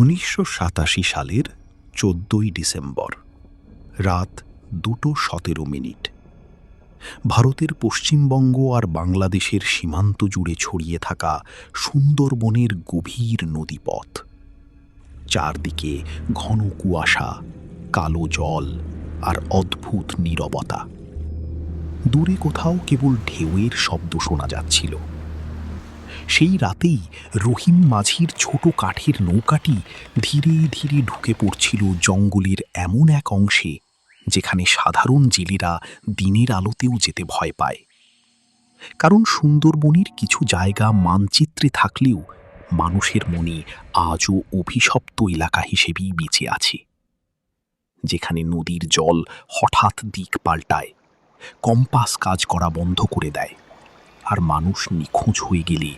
1987 সালের 14ই ডিসেম্বর রাত 2:17 ভারতের পশ্চিমবঙ্গ আর বাংলাদেশের সীমান্ত জুড়ে ছড়িয়ে থাকা সুন্দরবনের গভীর নদীপথ। চারদিকে ঘন কুয়াশা, কালো জল আর অদ্ভুত নীরবতা। দূরে কোথাও কেবল ঢেউয়ের শব্দ শোনা যাচ্ছিল। সেই রাতেই রহিম মাঝির ছোট কাঠের নৌকাটি ধীরে ধীরে ঢুকে পড়ছিল জঙ্গলের এমন এক অংশে যেখানে সাধারণ জেলেরা দিনের আলোতেও যেতে ভয় পায়। কারণ সুন্দরবনের কিছু জায়গা মানচিত্রে থাকলেও মানুষের মনে আজও অভিশপ্ত এলাকা হিসেবেই বেঁচে আছে, যেখানে নদীর জল হঠাৎ দিক পাল্টায়, কম্পাস কাজ করা বন্ধ করে দেয়, আর মানুষ নিখোঁজ হয়ে গেলে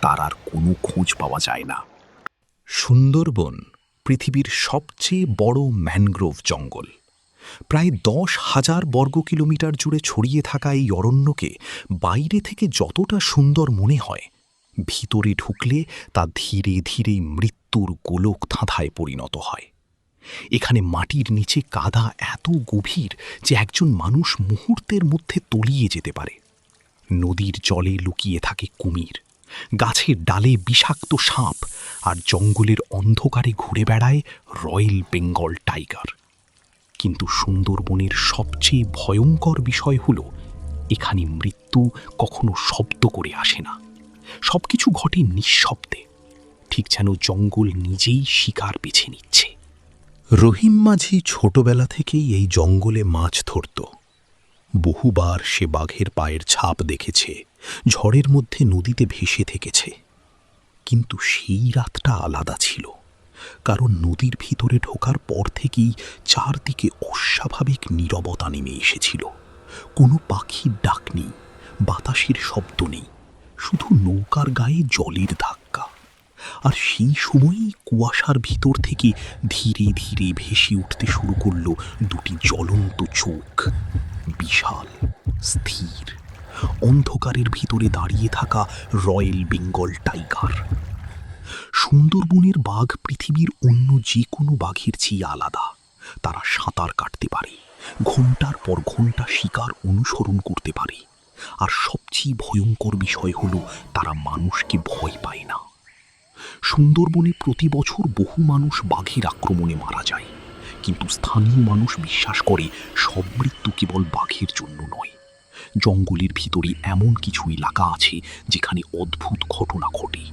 তার আর কোনো খোঁজ পাওয়া যায় না। সুন্দরবন পৃথিবীর সবচেয়ে বড় ম্যানগ্রোভ জঙ্গল। প্রায় 10,000 বর্গ কিলোমিটার জুড়ে ছড়িয়ে থাকা এই অরণ্যকে বাইরে থেকে যতটা সুন্দর মনে হয়, ভিতরে ঢুকলে তা ধীরে ধীরে মৃত্যুর গোলক ধাঁধায় পরিণত হয়। এখানে মাটির নিচে কাদা এত গভীর যে একজন মানুষ মুহূর্তের মধ্যে তলিয়ে যেতে পারে। নদীর জলে লুকিয়ে থাকে কুমির, গাছের ডালে বিষাক্ত সাপ, আর জঙ্গলের অন্ধকারে ঘুরে বেড়ায় রয়্যাল বেঙ্গল টাইগার। কিন্তু সুন্দরবনের সবচেয়ে ভয়ঙ্কর বিষয় হল এখানে মৃত্যু কখনো শব্দ করে আসে না। সবকিছু ঘটে নিঃশব্দে, ঠিক যেন জঙ্গল নিজেই শিকার বেছে নিচ্ছে। রহিম মাঝি ছোটবেলা থেকেই এই জঙ্গলে মাছ ধরত। বহুবার সে বাঘের পায়ের ছাপ দেখেছে, ঝড়ের মধ্যে নদীতে ভেসে থেকেছে। কিন্তু সেই রাতটা আলাদা ছিল, কারণ নদীর ভিতরে ঢোকার পর থেকেই চারদিকে অস্বাভাবিক নীরবতা নেমে এসেছিল। কোনো পাখির ডাক নেই, বাতাসের শব্দ নেই, শুধু নৌকার গায়ে জলের ধাক্কা। আর সেই সময়ই কুয়াশার ভিতর থেকে ধীরে ধীরে ভেসে উঠতে শুরু করল দুটি জ্বলন্ত চোখ, বিশাল, স্থির, অন্ধকারের ভিতরে দাঁড়িয়ে থাকা রয়্যাল বেঙ্গল টাইগার। সুন্দরবনের বাঘ পৃথিবীর অন্য যে কোনো বাঘের চেয়ে আলাদা। তারা সাঁতার কাটতে পারে, ঘন্টার পর ঘন্টা শিকার অনুসরণ করতে পারে, আর সবচেয়ে ভয়ঙ্কর বিষয় হলো তারা মানুষকে ভয় পায় না। সুন্দরবনে প্রতি বছর বহু মানুষ বাঘের আক্রমণে মারা যায়, কিন্তু স্থানীয় মানুষ বিশ্বাস করে সব মৃত্যু কেবল বাঘের জন্য নয়। জঙ্গলের ভিতরে এমন কিছু এলাকা আছে যেখানে অদ্ভুত ঘটনা ঘটে।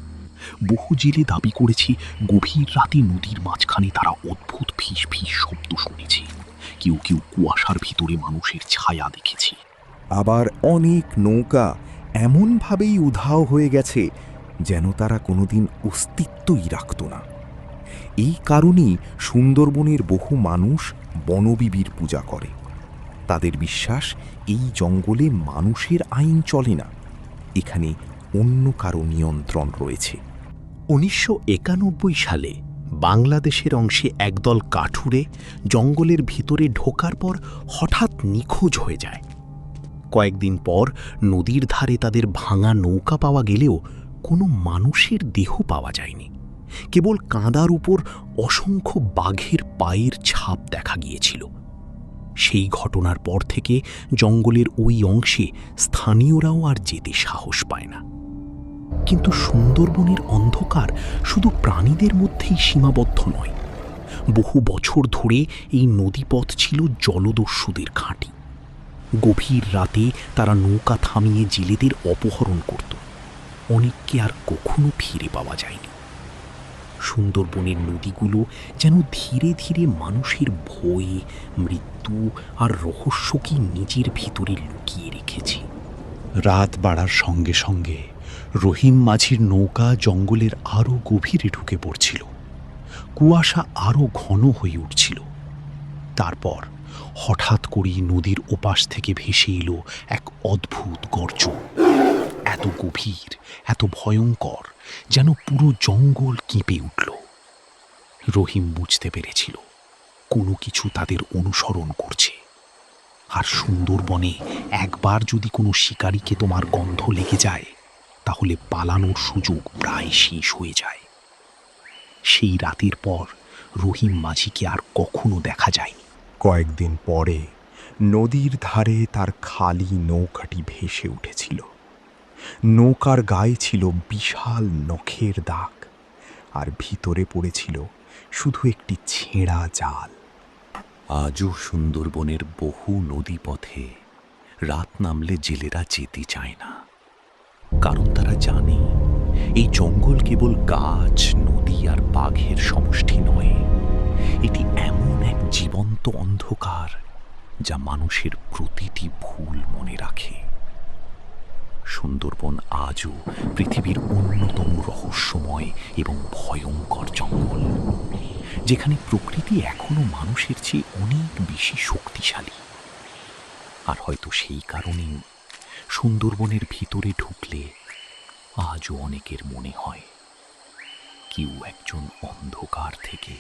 বহু জেলে দাবি করেছে গভীর রাতে নদীর মাঝখানে তারা অদ্ভুত ফিস ফিস শব্দ শুনেছে। কেউ কেউ কুয়াশার ভিতরে মানুষের ছায়া দেখেছে। আবার অনেক নৌকা এমনভাবেই উধাও হয়ে গেছে যেন তারা কোনোদিন অস্তিত্বই রাখত না। এই কারণেই সুন্দরবনের বহু মানুষ বনবিবির পূজা করে। তাদের বিশ্বাস এই জঙ্গলে মানুষের আইন চলে না, এখানে অন্য কারো নিয়ন্ত্রণ রয়েছে। 1991 সালে বাংলাদেশের অংশে একদল কাঠুরে জঙ্গলের ভিতরে ঢোকার পর হঠাৎ নিখোঁজ হয়ে যায়। কয়েকদিন পর নদীর ধারে তাদের ভাঙা নৌকা পাওয়া গেলেও কোনো মানুষের দেহ পাওয়া যায়নি। কেবল কাঁদার উপর অসংখ্য বাঘের পায়ের ছাপ দেখা গিয়েছিল। সেই ঘটনার পর থেকে জঙ্গলের ওই অংশে স্থানীয়রাও আর যেতে সাহস পায় না। কিন্তু সুন্দরবনের অন্ধকার শুধু প্রাণীদের মধ্যেই সীমাবদ্ধ নয়। বহু বছর ধরে এই নদীপথ ছিল জলদস্যুদের ঘাঁটি। গভীর রাতে তারা নৌকা থামিয়ে জেলেদের অপহরণ করত। অনেককে আর কখনো ফিরে পাওয়া যায়নি। সুন্দরবনের নদীগুলো যেন ধীরে ধীরে মানুষের ভয়, মৃত্যু আর রহস্যকে নিজের ভিতরে লুকিয়ে রেখেছে। রাত বাড়ার সঙ্গে সঙ্গে রহিম মাঝির নৌকা জঙ্গলের আরও গভীরে ঢুকে পড়ছিল। কুয়াশা আরও ঘন হয়ে উঠছিল। তারপর হঠাৎ করেই নদীর ওপাশ থেকে ভেসে এলো এক অদ্ভুত গর্জন। এত গভীর, এত ভয়ঙ্কর, যেন পুরো জঙ্গল কেঁপে উঠল। রহিম বুঝতে পেরেছিল কোনো কিছু তাদের অনুসরণ করছে। আর সুন্দরবনে একবার যদি কোনো শিকারীকে তোমার গন্ধ লেগে যায়, তাহলে পালানোর সুযোগ প্রায় শেষ হয়ে যায়। সেই রাতের পর রহিম মাঝিকে আর কখনো দেখা যায়নি। কয়েকদিন পরে নদীর ধারে তার খালি নৌকাটি ভেসে উঠেছিল। নৌকার গায়ে ছিল বিশাল নখের দাগ, আর ভিতরে পড়েছিল শুধু একটি ছেঁড়া জাল। আজও সুন্দরবনের বহু নদীপথে রাত নামলে জেলেরা যেতে চায় না, কারণ তারা জানে এই জঙ্গল কেবল গাছ, নদী আর বাঘের সমষ্টি নয়, এটি এমন এক জীবন্ত অন্ধকার যা মানুষের প্রতিটি ভুল মনে রাখে। সুন্দরবন আজও পৃথিবীর অন্যতম রহস্যময় এবং ভয়ঙ্কর জঙ্গল, যেখানে প্রকৃতি এখনো মানুষের চেয়ে অনেক বেশি শক্তিশালী। আর হয়তো সেই কারণেই সুন্দরবনের ভিতরে ঢুকলে আজও অনেকের মনে হয় কেউ একজন অন্ধকার থেকে